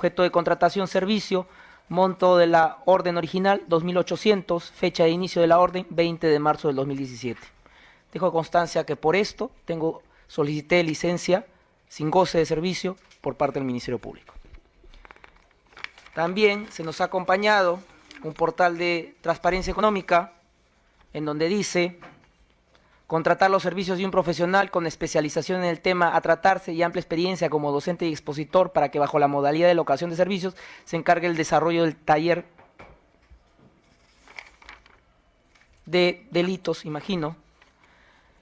Objeto de contratación, servicio, monto de la orden original, 2.800, fecha de inicio de la orden, 20 de marzo del 2017. Dejo constancia que por esto solicité licencia sin goce de servicio por parte del Ministerio Público. También se nos ha acompañado un portal de transparencia económica en donde dice: contratar los servicios de un profesional con especialización en el tema a tratarse y amplia experiencia como docente y expositor para que bajo la modalidad de locación de servicios se encargue el desarrollo del taller de delitos, imagino.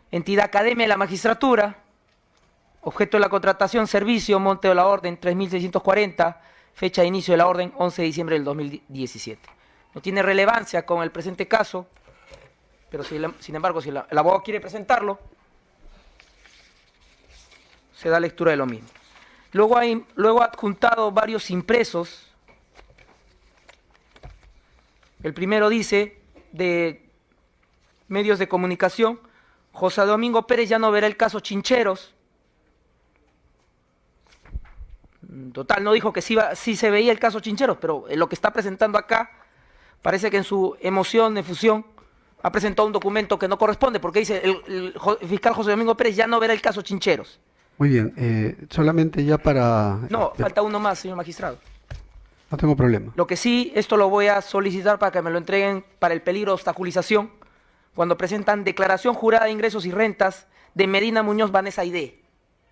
Entidad Academia de la Magistratura, objeto de la contratación, servicio, monto de la orden 3.640, fecha de inicio de la orden 11 de diciembre del 2017. No tiene relevancia con el presente caso, pero sin embargo, si el abogado quiere presentarlo, se da lectura de lo mismo. Luego ha adjuntado varios impresos. El primero dice, de medios de comunicación: José Domingo Pérez ya no verá el caso Chincheros. Total, no dijo que sí se veía el caso Chincheros, pero lo que está presentando acá parece que en su emoción, efusión, ha presentado un documento que no corresponde, porque dice el fiscal José Domingo Pérez ya no verá el caso Chincheros. Muy bien, solamente ya para... No, falta uno más, señor magistrado. No tengo problema. Lo que sí, esto lo voy a solicitar para que me lo entreguen para el peligro de obstaculización, cuando presentan declaración jurada de ingresos y rentas de Medina Muñoz Vanessa Aide,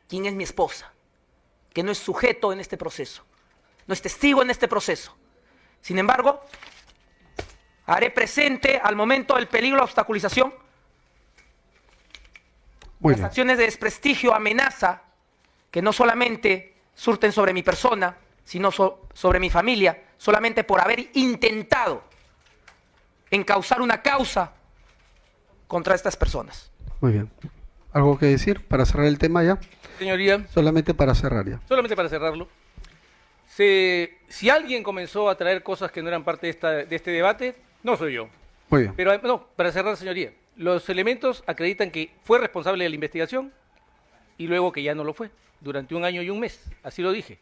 quien es mi esposa, que no es sujeto en este proceso, no es testigo en este proceso. Sin embargo, haré presente al momento del peligro de obstaculización las acciones de desprestigio, amenaza, que no solamente surten sobre mi persona, sino sobre mi familia, solamente por haber intentado encauzar una causa contra estas personas. Muy bien. ¿Algo que decir para cerrar el tema ya? Señoría. Solamente para cerrar ya. Solamente para cerrarlo. Si alguien comenzó a traer cosas que no eran parte de este debate, no soy yo. Muy bien. Pero no, para cerrar, señoría, los elementos acreditan que fue responsable de la investigación y luego que ya no lo fue, durante 1 año y 1 mes, así lo dije.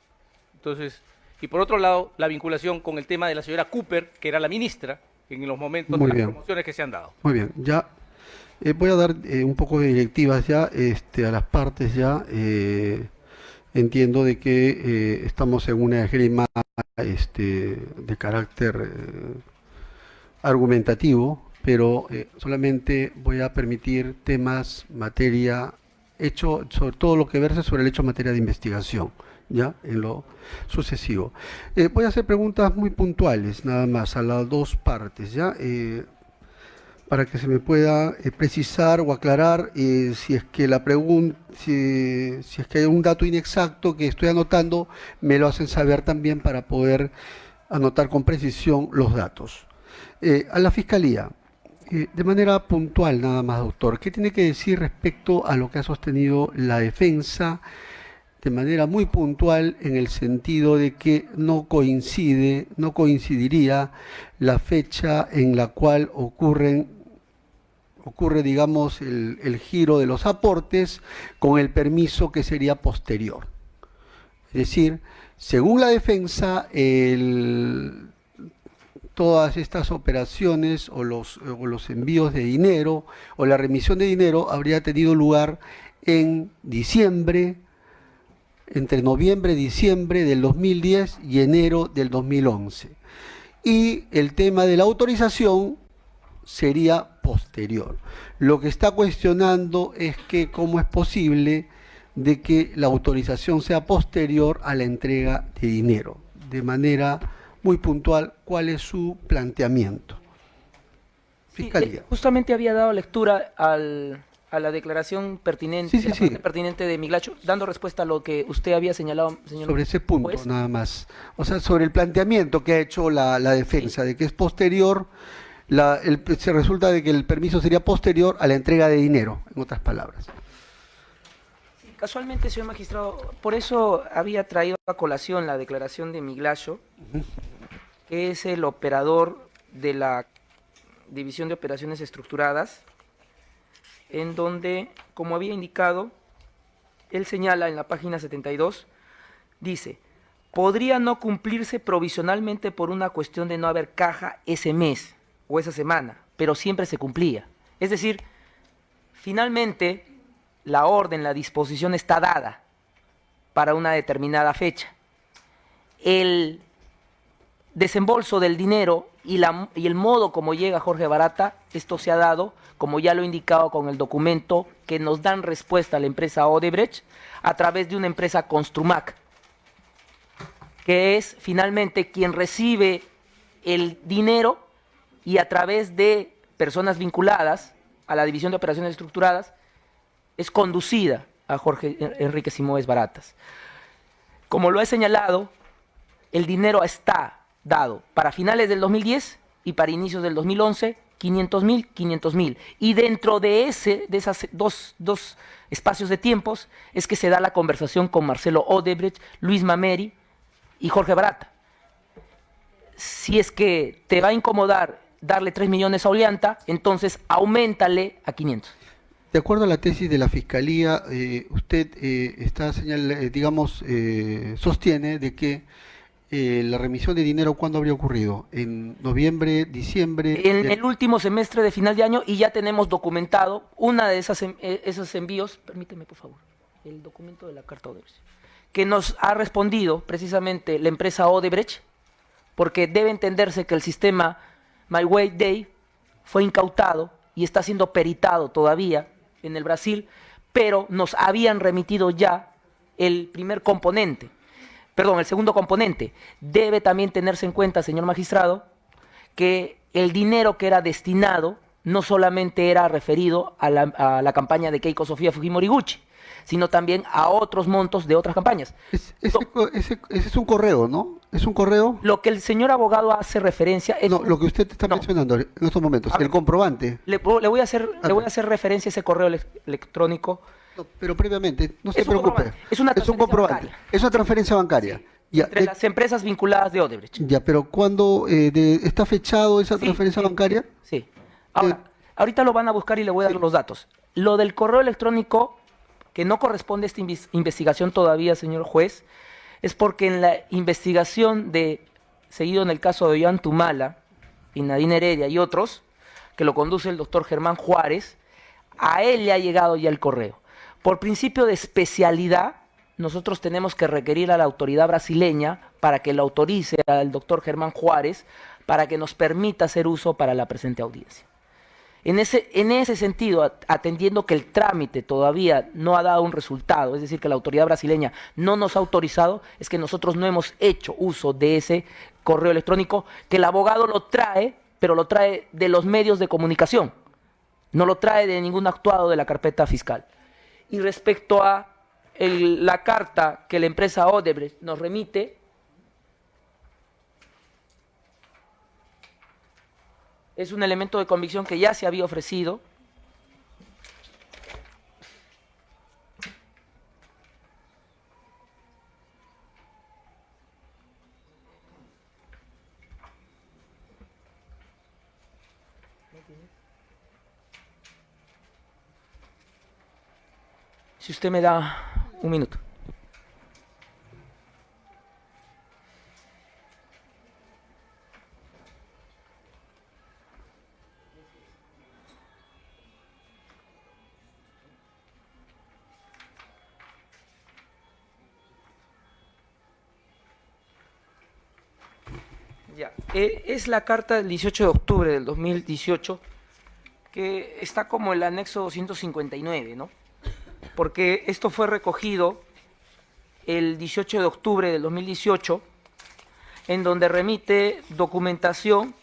Entonces, y por otro lado, la vinculación con el tema de la señora Cooper, que era la ministra, en los momentos de las promociones que se han dado. Muy bien, ya voy a dar un poco de directivas ya a las partes ya. Entiendo de que estamos en una esgrima de carácter argumentativo, pero solamente voy a permitir temas, materia, hecho, sobre todo lo que verse sobre el hecho en materia de investigación, ya en lo sucesivo. Voy a hacer preguntas muy puntuales, nada más, a las dos partes, ya, para que se me pueda precisar o aclarar si es que la pregunta, si es que hay un dato inexacto que estoy anotando, me lo hacen saber también para poder anotar con precisión los datos. A la Fiscalía, de manera puntual nada más, doctor, ¿qué tiene que decir respecto a lo que ha sostenido la defensa de manera muy puntual en el sentido de que no coincidiría la fecha en la cual ocurre, digamos, el giro de los aportes con el permiso que sería posterior? Es decir, según la defensa, todas estas operaciones o los envíos de dinero o la remisión de dinero habría tenido lugar en diciembre, entre noviembre y diciembre del 2010 y enero del 2011. Y el tema de la autorización sería posterior. Lo que está cuestionando es que cómo es posible de que la autorización sea posterior a la entrega de dinero. De manera muy puntual, ¿cuál es su planteamiento? Fiscalía. Sí, justamente había dado lectura a la declaración pertinente, pertinente de Miglacho, dando respuesta a lo que usted había señalado, señor. Sobre ese punto, pues, nada más. O sea, sobre el planteamiento que ha hecho la defensa, de que es posterior, se resulta de que el permiso sería posterior a la entrega de dinero, en otras palabras. Sí, casualmente, señor magistrado, por eso había traído a colación la declaración de Miglacho, que es el operador de la División de Operaciones Estructuradas, en donde, como había indicado, él señala en la página 72, dice: podría no cumplirse provisionalmente por una cuestión de no haber caja ese mes o esa semana, pero siempre se cumplía. Es decir, finalmente la orden, la disposición está dada para una determinada fecha. El desembolso del dinero y el modo como llega Jorge Barata, esto se ha dado, como ya lo he indicado con el documento, que nos dan respuesta a la empresa Odebrecht a través de una empresa Construmac, que es finalmente quien recibe el dinero y a través de personas vinculadas a la División de Operaciones Estructuradas es conducida a Jorge Enrique Simoes Baratas. Como lo he señalado, el dinero está dado para finales del 2010 y para inicios del 2011, 500.000. Y dentro de esas dos espacios de tiempos es que se da la conversación con Marcelo Odebrecht, Luis Mameri y Jorge Barata. Si es que te va a incomodar darle 3 millones a Ollanta, entonces auméntale a 500. De acuerdo a la tesis de la Fiscalía, usted sostiene de que la remisión de dinero, ¿cuándo habría ocurrido? ¿En noviembre, diciembre? En el último semestre de final de año, y ya tenemos documentado una de esos envíos, permíteme por favor, el documento de la carta Odebrecht, que nos ha respondido precisamente la empresa Odebrecht, porque debe entenderse que el sistema My Way Day fue incautado y está siendo peritado todavía en el Brasil, pero nos habían remitido ya el segundo componente. Debe también tenerse en cuenta, señor magistrado, que el dinero que era destinado no solamente era referido a la campaña de Keiko Sofía Fujimori Gucci, sino también a otros montos de otras campañas. Ese es un correo, ¿no? ¿Es un correo? Lo que el señor abogado hace referencia es... No, lo que usted está mencionando en estos momentos, el comprobante. Le voy a hacer referencia a ese correo electrónico. No, pero previamente, no se Es un preocupe. comprobante. Es una un comprobante. transferencia bancaria. Es una transferencia bancaria. Ya, Entre las empresas vinculadas de Odebrecht. ya, pero ¿cuándo está fechado esa transferencia bancaria? Sí. Ahora, ahorita lo van a buscar y le voy a dar los datos. Lo del correo electrónico, que no corresponde a esta investigación todavía, señor juez, es porque en la investigación seguido en el caso de Ollantumala y Nadine Heredia y otros, que lo conduce el doctor Germán Juárez, a él le ha llegado ya el correo. Por principio de especialidad, nosotros tenemos que requerir a la autoridad brasileña para que lo autorice al doctor Germán Juárez para que nos permita hacer uso para la presente audiencia. En ese sentido, atendiendo que el trámite todavía no ha dado un resultado, es decir, que la autoridad brasileña no nos ha autorizado, es que nosotros no hemos hecho uso de ese correo electrónico, que el abogado lo trae, pero lo trae de los medios de comunicación, no lo trae de ningún actuado de la carpeta fiscal. Y respecto a la carta que la empresa Odebrecht nos remite, es un elemento de convicción que ya se había ofrecido. Si usted me da un minuto. Ya, es la carta del 18 de octubre del 2018, que está como el anexo 259, ¿no? Porque esto fue recogido el 18 de octubre del 2018, en donde remite documentación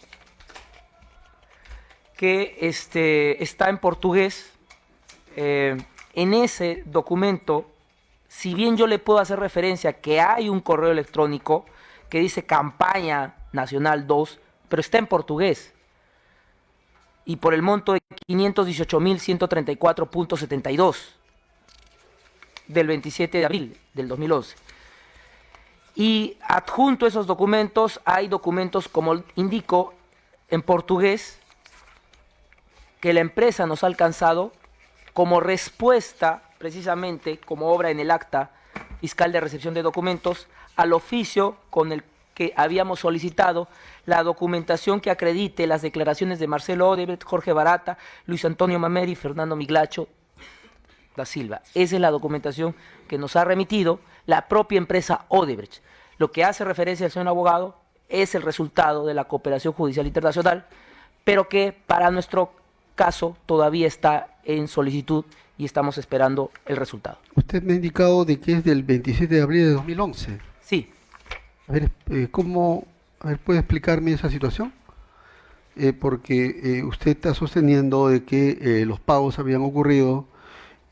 que está en portugués. En ese documento, si bien yo le puedo hacer referencia que hay un correo electrónico que dice Campaña Nacional 2, pero está en portugués, y por el monto de 518.134.72 del 27 de abril del 2011. Y adjunto a esos documentos hay documentos, como indico, en portugués, que la empresa nos ha alcanzado como respuesta, precisamente como obra en el acta fiscal de recepción de documentos, al oficio con el que habíamos solicitado la documentación que acredite las declaraciones de Marcelo Odebrecht, Jorge Barata, Luis Antonio Mameri y Fernando Miglacho da Silva. Esa es la documentación que nos ha remitido la propia empresa Odebrecht. Lo que hace referencia al señor abogado es el resultado de la cooperación judicial internacional, pero que para nuestro caso todavía está en solicitud y estamos esperando el resultado. Usted me ha indicado de que es del 27 de abril de 2011. Sí. A ver, ¿cómo? A ver, ¿puede explicarme esa situación? Porque usted está sosteniendo de que los pagos habían ocurrido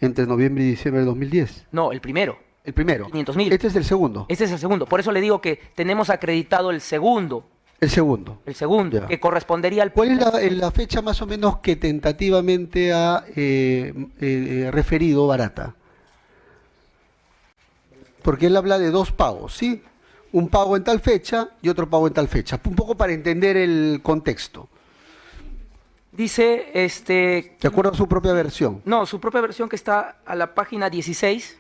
entre noviembre y diciembre de 2010. No, el primero. El primero. 500.000. Este es el segundo. Este es el segundo. Por eso le digo que tenemos acreditado el segundo. El segundo. El segundo, Ya. que correspondería al... ¿Cuál es la fecha más o menos que tentativamente ha referido Barata? Porque él habla de dos pagos, ¿sí? Un pago en tal fecha y otro pago en tal fecha. Un poco para entender el contexto. Dice, De acuerdo a su propia versión. no, su propia versión que está a la página 16,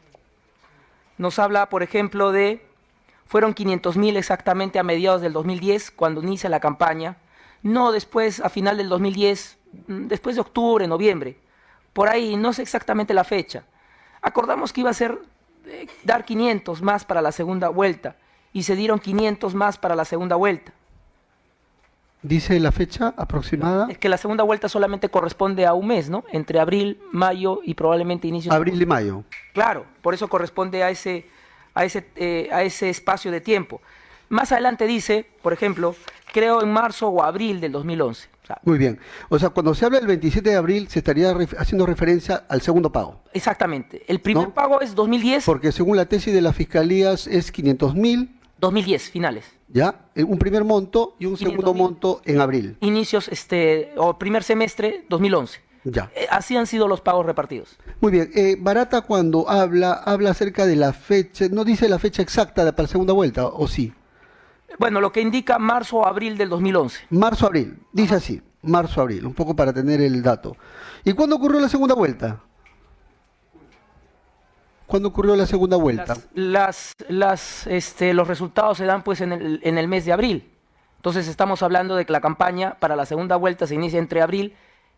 nos habla, por ejemplo, de, fueron 500.000 exactamente a mediados del 2010, cuando inicia la campaña, no después, a final del 2010, después de octubre, noviembre, por ahí, no sé exactamente la fecha. Acordamos que iba a ser dar 500 más para la segunda vuelta, y se dieron 500 más para la segunda vuelta. ¿Dice la fecha aproximada? Es que la segunda vuelta solamente corresponde a un mes, ¿no? Entre abril, mayo y probablemente inicio. Abril y mayo. Claro, por eso corresponde a ese espacio de tiempo. Más adelante dice, por ejemplo, creo en marzo o abril del 2011. O sea, Muy bien. O sea, cuando se habla del 27 de abril, se estaría haciendo referencia al segundo pago. exactamente. El primer ¿No? pago es 2010, Porque según la tesis de las fiscalías es 500.000, 2010, finales. ¿ya? Un primer monto y un segundo 500.000. monto en abril. Inicios, o primer semestre 2011. Ya. Así han sido los pagos repartidos. Muy bien. Barata cuando habla acerca de la fecha, no dice la fecha exacta para la segunda vuelta, ¿o sí? Bueno, lo que indica marzo o abril del 2011. Marzo-abril, dice así, marzo-abril, un poco para tener el dato. ¿Y cuándo ocurrió la segunda vuelta? ¿Cuándo ocurrió la segunda vuelta? Los resultados se dan pues en el mes de abril. Entonces estamos hablando de que la campaña para la segunda vuelta se inicia entre abril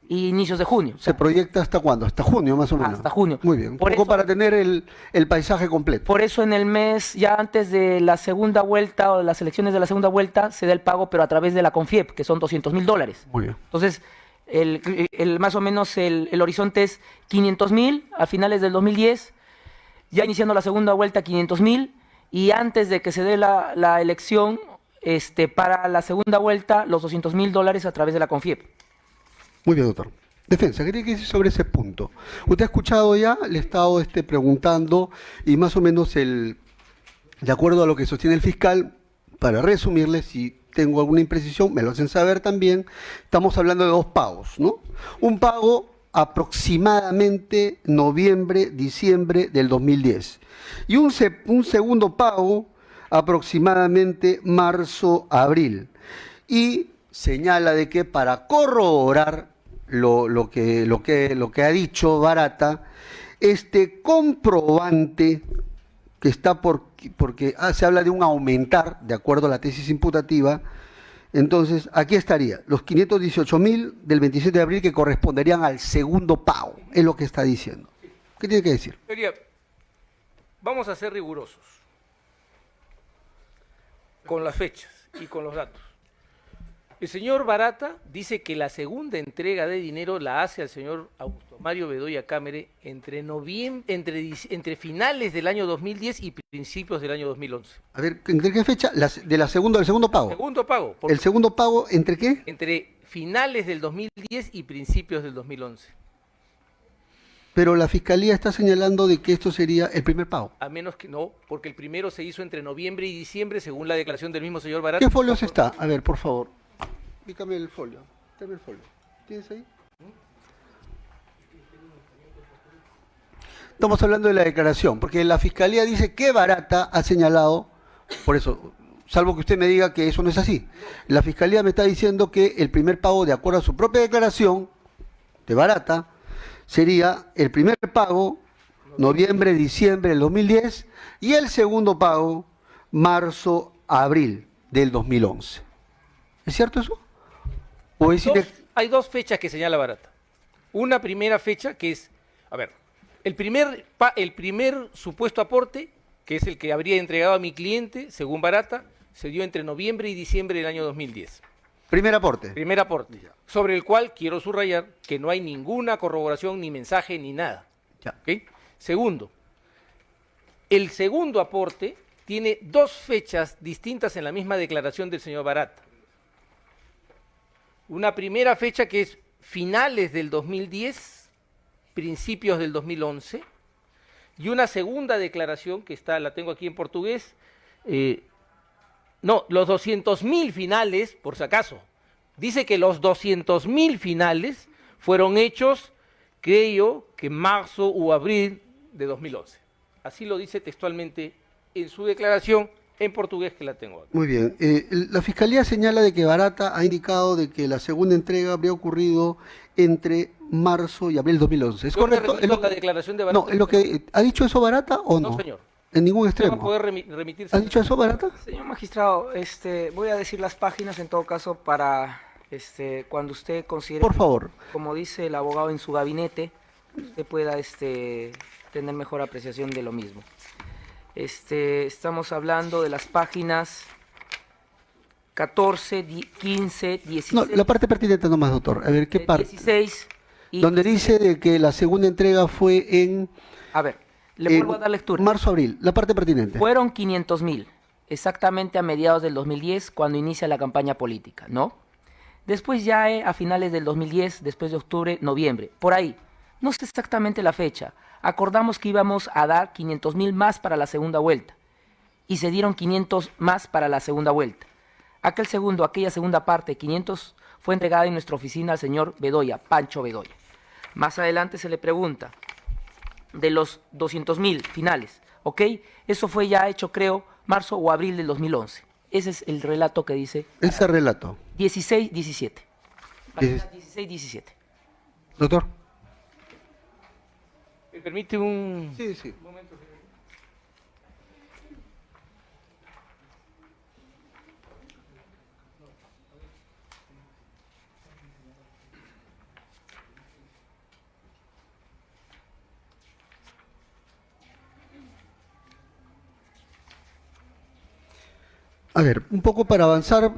y inicios de junio. O sea, ¿Se proyecta hasta cuándo? Hasta junio, más o menos. hasta junio. Muy bien, un Por poco eso- para tener el paisaje completo. Por eso en el mes, ya antes de la segunda vuelta o de las elecciones de la segunda vuelta, se da el pago, pero a través de la CONFIEP, que son $200.000. Muy bien. Entonces, más o menos el horizonte es 500.000 a finales del 2010, ya iniciando la segunda vuelta 500.000, y antes de que se dé la elección, para la segunda vuelta, los $200.000 a través de la CONFIEP. Muy bien, doctor. Defensa, ¿qué tiene que decir sobre ese punto? Usted ha escuchado ya, le he estado preguntando y más o menos de acuerdo a lo que sostiene el fiscal, para resumirle, si tengo alguna imprecisión, me lo hacen saber también, estamos hablando de dos pagos, ¿no? Un pago aproximadamente noviembre, diciembre del 2010 y un segundo pago aproximadamente marzo, abril. Y señala de que para corroborar lo que ha dicho Barata, este comprobante que está porque se habla de un aumentar, de acuerdo a la tesis imputativa, entonces aquí estaría los 518.000 del 27 de abril que corresponderían al segundo pago, es lo que está diciendo. ¿Qué tiene que decir? Señoría, vamos a ser rigurosos con las fechas y con los datos. El señor Barata dice que la segunda entrega de dinero la hace al señor Augusto Mario Bedoya Cámara entre finales del año 2010 y principios del año 2011. A ver, ¿entre qué fecha? Del segundo pago. Segundo pago. ¿El segundo pago entre qué? Entre finales del 2010 y principios del 2011. Pero la fiscalía está señalando de que esto sería el primer pago. A menos que no, porque el primero se hizo entre noviembre y diciembre, según la declaración del mismo señor Barata. ¿Qué folios está? A ver, por favor. Pícame el folio. Dame el folio. ¿Tienes ahí? Estamos hablando de la declaración, porque la fiscalía dice que Barata ha señalado, por eso, salvo que usted me diga que eso no es así. La fiscalía me está diciendo que el primer pago, de acuerdo a su propia declaración de Barata, sería el primer pago, noviembre, diciembre del 2010, y el segundo pago marzo a abril del 2011. ¿Es cierto eso? ¿O es Hay dos fechas que señala Barata. Una primera fecha que es, a ver, el primer supuesto aporte, que es el que habría entregado a mi cliente, según Barata, se dio entre noviembre y diciembre del año 2010. primer aporte? Primer aporte, sobre el cual quiero subrayar que no hay ninguna corroboración, ni mensaje, ni nada. Ya. ¿Ok? Segundo, el segundo aporte tiene dos fechas distintas en la misma declaración del señor Barata. Una primera fecha que es finales del 2010, principios del 2011, y una segunda declaración que la tengo aquí en portugués, no, los 200.000 finales, por si acaso, dice que los 200.000 finales fueron hechos, creo que marzo o abril de 2011. Así lo dice textualmente en su declaración en portugués, que la tengo aquí. Muy bien. La Fiscalía señala de que Barata ha indicado de que la segunda entrega habría ocurrido entre marzo y abril del 2011. ¿Es Yo me correcto? remito a la declaración de Barata. No, es lo que ¿ha dicho eso Barata o no? No, señor. En ningún Usted va a extremo. poder remitirse. ¿Ha dicho eso Barata? Señor magistrado, voy a decir las páginas en todo caso para cuando usted considere, Por favor. como dice el abogado en su gabinete, usted pueda tener mejor apreciación de lo mismo. Estamos hablando de las páginas 14, 15, 16. No, la parte pertinente nomás, doctor. A ver, ¿qué parte? 16 y Donde dice de que la segunda entrega fue en a ver, le vuelvo a dar lectura. marzo-abril. La parte pertinente. Fueron 500.000, exactamente a mediados del 2010, cuando inicia la campaña política, ¿no? Después ya a finales del 2010, después de octubre, noviembre, por ahí. No sé exactamente la fecha. Acordamos que íbamos a dar 500.000 más para la segunda vuelta. Y se dieron 500 más para la segunda vuelta. Aquella segunda parte, 500, fue entregada en nuestra oficina al señor Bedoya, Pancho Bedoya. Más adelante se le pregunta de los 200.000 finales, ¿ok? Eso fue ya hecho, creo, marzo o abril del 2011. Ese es el relato que dice Ese relato. 16-17. Páginas 16-17. Doctor. ¿Me permite un Sí. momento? A ver, un poco para avanzar.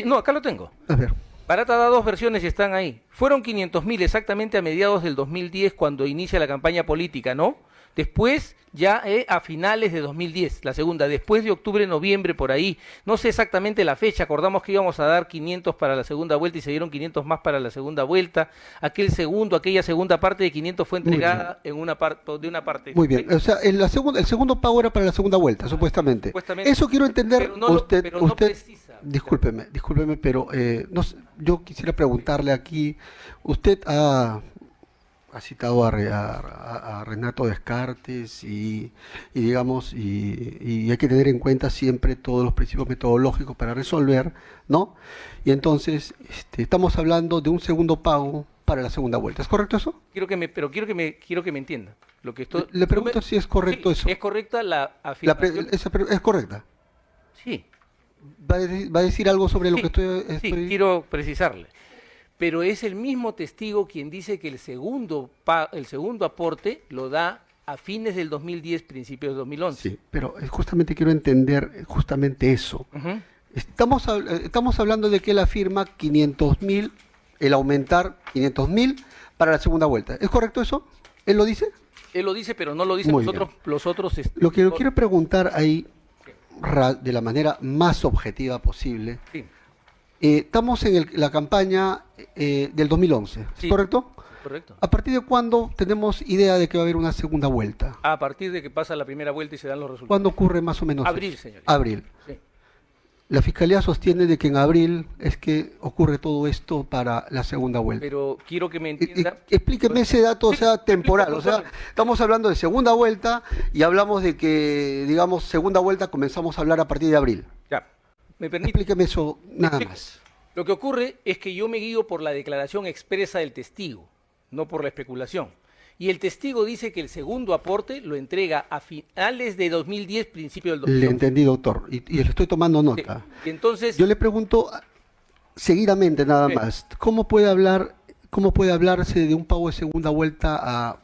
No, acá lo tengo. A ver. Barata da dos versiones y están ahí. Fueron 500.000 exactamente a mediados del 2010 cuando inicia la campaña política, ¿no? Después ya a finales de 2010, la segunda, después de octubre, noviembre, por ahí. No sé exactamente la fecha, acordamos que íbamos a dar 500 para la segunda vuelta y se dieron 500 más para la segunda vuelta. Aquella segunda parte de 500 fue entregada de una parte. Muy bien, o sea, el segundo pago era para la segunda vuelta, supuestamente. Supuestamente. Eso quiero entender. Pero no precisa. Discúlpeme, pero yo quisiera preguntarle aquí, usted ha citado a Renato Descartes y digamos, y hay que tener en cuenta siempre todos los principios metodológicos para resolver, ¿no? Y entonces, estamos hablando de un segundo pago para la segunda vuelta, ¿es correcto eso? Quiero que me entienda. Lo que estoy, Le pregunto si es correcto eso. ¿Es correcta la afirmación? ¿Es correcta? Sí. ¿Va a decir algo sobre lo que Sí, quiero precisarle. Pero es el mismo testigo quien dice que el segundo aporte lo da a fines del 2010, principios del 2011. Sí, pero justamente quiero entender justamente eso. Uh-huh. Estamos hablando de que él afirma 500.000, el aumentar 500.000 para la segunda vuelta. ¿Es correcto eso? ¿Él lo dice? Él lo dice, pero no lo dicen Muy los otros. Lo que yo quiero preguntar ahí, de la manera más objetiva posible, Sí. Estamos en la campaña del 2011, ¿es Sí. correcto? Correcto. ¿A partir de cuándo tenemos idea de que va a haber una segunda vuelta? A partir de que pasa la primera vuelta y se dan los resultados. ¿Cuándo ocurre más o menos Abril, eso? señorita. Abril. Sí. La Fiscalía sostiene de que en abril es que ocurre todo esto para la segunda vuelta. Pero quiero que me entienda. Explíqueme ese dato, o sea, temporal. por O sea, favor. estamos hablando de segunda vuelta y hablamos de que, digamos, segunda vuelta comenzamos a hablar a partir de abril. Ya. ¿Me permite? Explíqueme eso nada Sí. más. Lo que ocurre es que yo me guío por la declaración expresa del testigo, no por la especulación. Y el testigo dice que el segundo aporte lo entrega a finales de 2010, principio del Le 2011. entendí, doctor, y le estoy tomando nota. Sí. Y entonces, Yo le pregunto seguidamente nada Sí. más, cómo puede hablarse de un pago de segunda vuelta a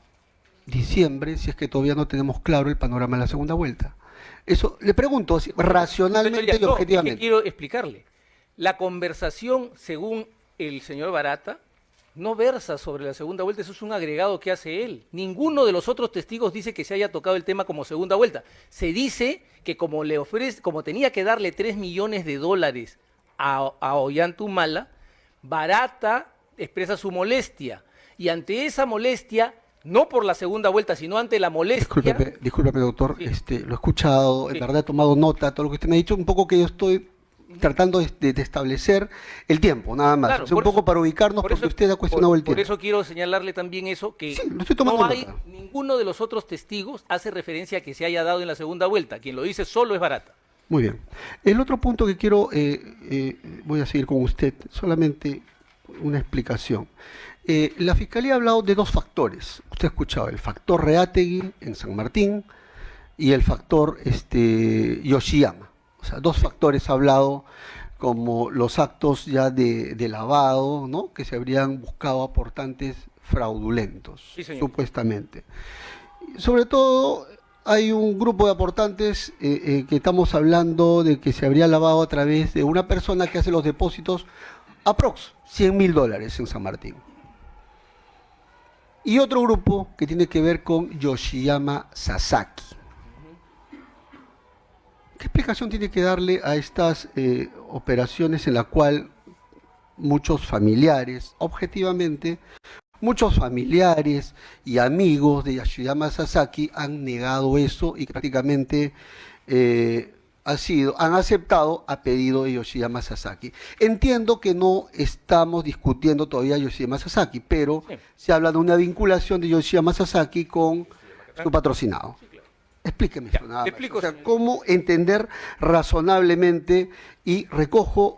diciembre si es que todavía no tenemos claro el panorama de la segunda vuelta? Eso le pregunto así, racionalmente señoría, y no, es objetivamente. que quiero explicarle. La conversación, según el señor Barata, no versa sobre la segunda vuelta, eso es un agregado que hace él. Ninguno de los otros testigos dice que se haya tocado el tema como segunda vuelta. Se dice que como como tenía que darle 3 millones de dólares a Ollantumala, Barata expresa su molestia. Y ante esa molestia, no por la segunda vuelta, sino ante la molestia... Discúlpeme, doctor, Sí. lo he escuchado, en Sí. verdad he tomado nota, todo lo que usted me ha dicho, un poco que yo estoy tratando de establecer el tiempo, nada más. Claro, O sea, un por poco eso- para ubicarnos, por porque eso- usted ha cuestionado el Por tiempo. eso quiero señalarle también eso, que Sí, lo estoy tomando no hay, nota. ninguno de los otros testigos hace referencia a que se haya dado en la segunda vuelta. Quien lo dice solo es Barata. Muy bien. El otro punto que quiero, voy a seguir con usted, solamente una explicación. La Fiscalía ha hablado de dos factores. Usted ha escuchado el factor Reategui en San Martín y el factor Yoshiyama. O sea, dos factores ha hablado como los actos ya de lavado, ¿no? Que se habrían buscado aportantes fraudulentos, Sí, señor. supuestamente. Sobre todo hay un grupo de aportantes que estamos hablando de que se habría lavado a través de una persona que hace los depósitos aprox $100.000 en San Martín. Y otro grupo que tiene que ver con Yoshiyama Sasaki. ¿Qué explicación tiene que darle a estas operaciones en la cual muchos familiares, objetivamente, muchos familiares y amigos de Yoshiyama Sasaki han negado eso y que prácticamente han aceptado a pedido de Yoshiyama Sasaki? Entiendo que no estamos discutiendo todavía Yoshiyama Sasaki, pero Sí. se habla de una vinculación de Yoshiyama Sasaki con su patrocinado. Explíqueme Ya, eso nada le más. explico, O sea, señor. cómo entender razonablemente y recojo,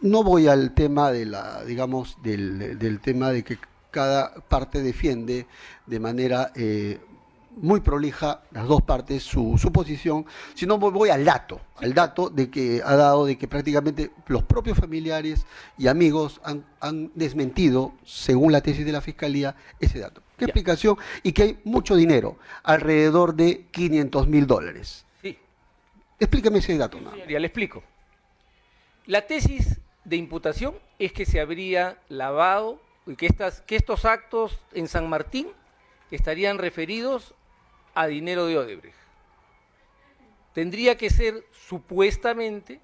no voy al tema de la, digamos, del tema de que cada parte defiende de manera muy prolija, las dos partes, su posición, sino voy al dato de que ha dado de que prácticamente los propios familiares y amigos han desmentido, según la tesis de la Fiscalía, ese dato. ¿Qué Ya. explicación? Y que hay mucho dinero, alrededor de $500.000. Sí, Explíqueme ese dato. Nada más. señoría, le explico. La tesis de imputación es que se habría lavado, y que estos actos en San Martín estarían referidos a dinero de Odebrecht. Tendría que ser supuestamente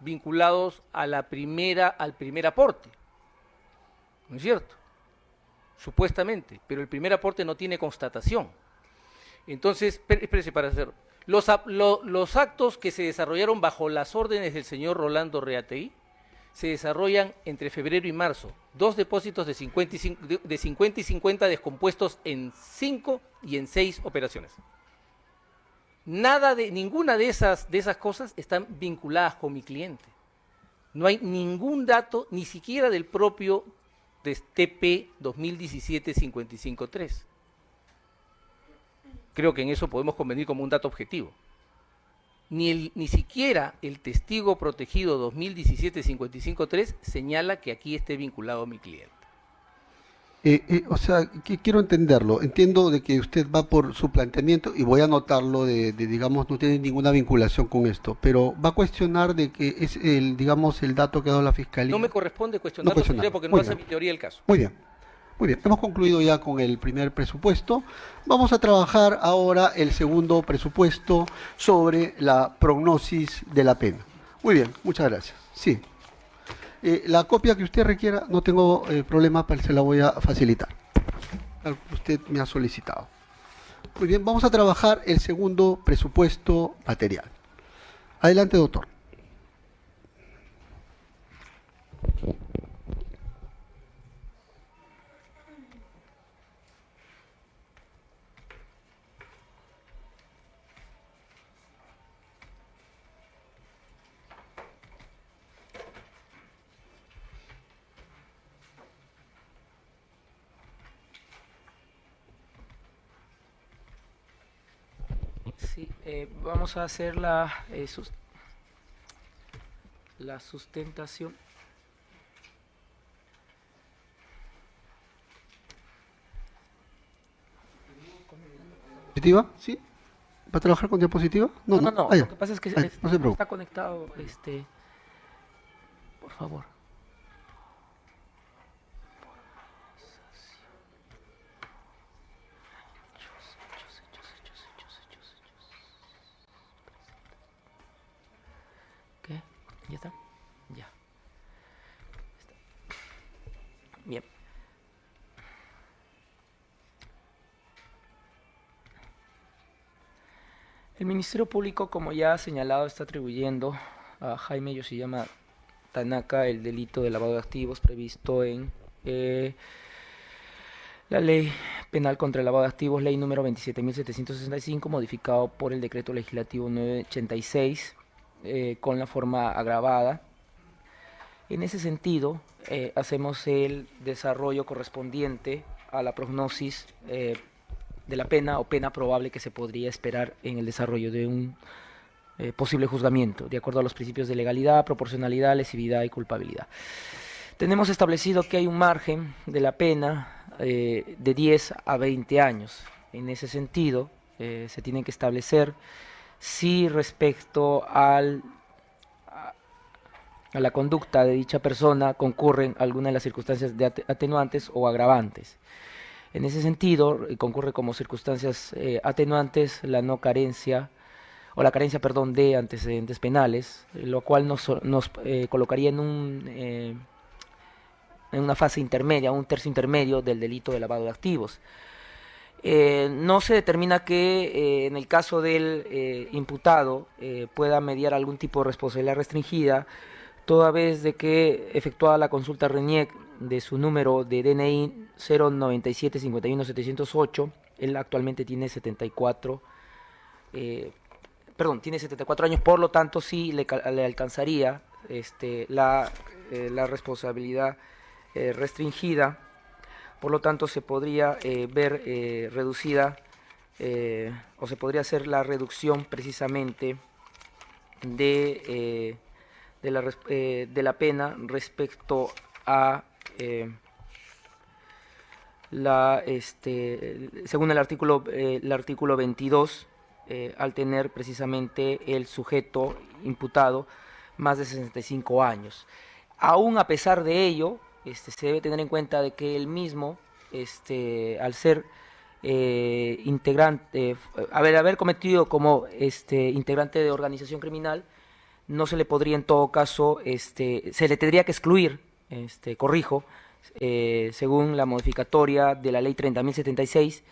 vinculados a al primer aporte, ¿no es cierto? Supuestamente, pero el primer aporte no tiene constatación. Entonces, espérese para hacer. Los actos que se desarrollaron bajo las órdenes del señor Rolando Reategui se desarrollan entre febrero y marzo. 2 depósitos de 50 y 50 descompuestos en 5 y en 6 operaciones. Ninguna de esas cosas están vinculadas con mi cliente. No hay ningún dato, ni siquiera del propio TP 2017-553. Creo que en eso podemos convenir como un dato objetivo. Ni siquiera el testigo protegido 2017-553 señala que aquí esté vinculado a mi cliente. O sea, quiero entenderlo. Entiendo de que usted va por su planteamiento y voy a anotarlo digamos, no tiene ninguna vinculación con esto, pero va a cuestionar de que es digamos, el dato que ha dado la Fiscalía. No me corresponde cuestionarlo, cuestionarlo. señoría, porque no Muy hace bien. mi teoría el caso. Muy bien. Muy bien, hemos concluido ya con el primer presupuesto. Vamos a trabajar ahora el segundo presupuesto sobre la prognosis de la pena. Muy bien, muchas gracias. Sí. La copia que usted requiera, no tengo problema, se la voy a facilitar. Tal como usted me ha solicitado. Muy bien, vamos a trabajar el segundo presupuesto material. Adelante, doctor. Sí, vamos a hacer la sustentación. ¿Diapositiva? ¿Sí? ¿Va a trabajar con diapositiva? No, no, no. Ah, ya. Lo que pasa es que Ah, ya, no se preocupe. está conectado, por favor. ¿Qué? ¿Ya está? Ya. Bien. El Ministerio Público, como ya ha señalado, está atribuyendo a Jaime Yoshiyama Tanaka el delito de lavado de activos previsto en la Ley Penal contra el Lavado de Activos, ley número 27.765, modificado por el Decreto Legislativo 986, con la forma agravada. En ese sentido, hacemos el desarrollo correspondiente a la prognosis de la pena o pena probable que se podría esperar en el desarrollo de un posible juzgamiento, de acuerdo a los principios de legalidad, proporcionalidad, lesividad y culpabilidad. Tenemos establecido que hay un margen de la pena de 10 a 20 años. En ese sentido, se tiene que establecer si respecto a la conducta de dicha persona concurren algunas de las circunstancias de atenuantes o agravantes. En ese sentido, concurre como circunstancias atenuantes la no carencia, o la carencia, perdón, de antecedentes penales, lo cual nos colocaría en una fase intermedia, un tercio intermedio del delito de lavado de activos. No se determina que en el caso del imputado pueda mediar algún tipo de responsabilidad restringida, toda vez de que efectuada la consulta RENIEC de su número de DNI 097-51-708, él actualmente tiene 74 años, por lo tanto sí le alcanzaría la responsabilidad restringida, por lo tanto se podría ver reducida o se podría hacer la reducción precisamente de la pena respecto a según el artículo 22, al tener precisamente el sujeto imputado más de 65 años. Aún a pesar de ello, se debe tener en cuenta de que el mismo, al ser integrante, haber cometido como integrante de organización criminal, no se le podría en todo caso, se le tendría que excluir, según la modificatoria de la ley 30.076,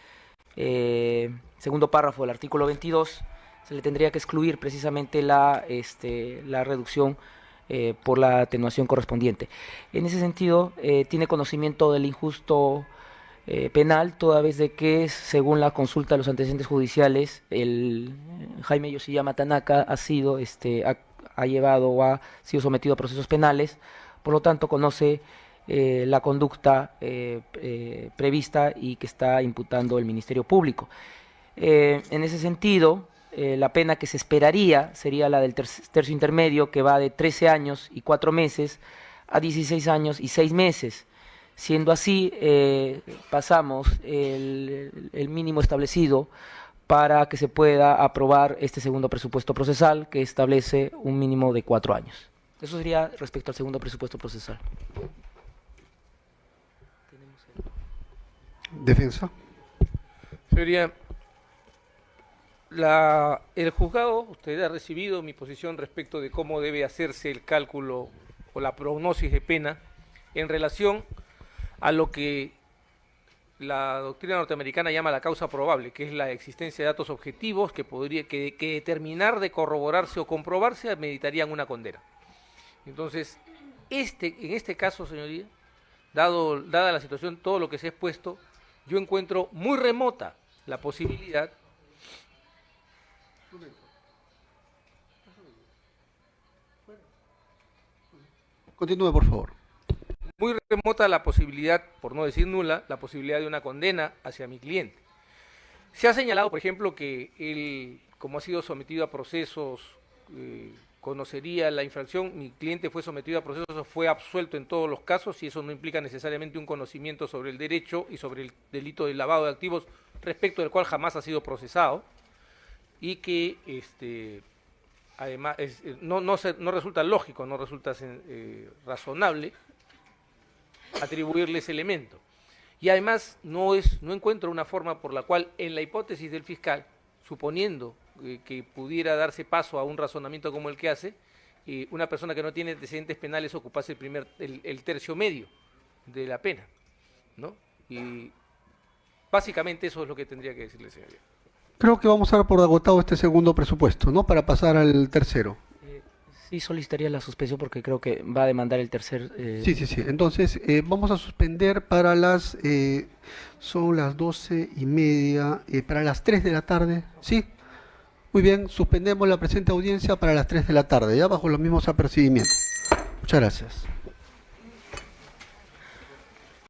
segundo párrafo del artículo 22, se le tendría que excluir precisamente la reducción por la atenuación correspondiente. En ese sentido, tiene conocimiento del injusto penal, toda vez de que, según la consulta de los antecedentes judiciales, el Jaime Yoshiyama Tanaka ha sido, ha llevado o ha sido sometido a procesos penales, por lo tanto conoce la conducta prevista y que está imputando el Ministerio Público. En ese sentido, la pena que se esperaría sería la del tercio intermedio, que va de 13 años y 4 meses a 16 años y 6 meses. Siendo así, pasamos el mínimo establecido para que se pueda aprobar este segundo presupuesto procesal, que establece un mínimo de 4 años. Eso sería respecto al segundo presupuesto procesal. Defensa. Señoría, el juzgado, usted ha recibido mi posición respecto de cómo debe hacerse el cálculo o la prognosis de pena en relación a lo que la doctrina norteamericana llama la causa probable, que es la existencia de datos objetivos que determinar de corroborarse o comprobarse ameritarían una condena. Entonces, en este caso, señoría, dada la situación, todo lo que se ha expuesto, yo encuentro muy remota la posibilidad Continúe, por favor. muy remota la posibilidad, por no decir nula, la posibilidad de una condena hacia mi cliente. Se ha señalado, por ejemplo, que él, como ha sido sometido a procesos, conocería la infracción. Mi cliente fue sometido a procesos, fue absuelto en todos los casos, y eso no implica necesariamente un conocimiento sobre el derecho y sobre el delito de lavado de activos, respecto del cual jamás ha sido procesado, y que además no resulta lógico, no resulta razonable atribuirle ese elemento. Y además no encuentro una forma por la cual, en la hipótesis del fiscal, suponiendo que pudiera darse paso a un razonamiento como el que hace, una persona que no tiene antecedentes penales ocupase el tercio medio de la pena, ¿no? Y básicamente eso es lo que tendría que decirle, señoría. Creo que vamos a dar por agotado este segundo presupuesto, ¿no? Para pasar al tercero. Sí, solicitaría la suspensión porque creo que va a demandar el tercer... Sí. Entonces, vamos a suspender para son las 12:30, para las 3 de la tarde, ¿sí? Muy bien, suspendemos la presente audiencia para las 3 de la tarde, ya bajo los mismos apercibimientos. Muchas gracias.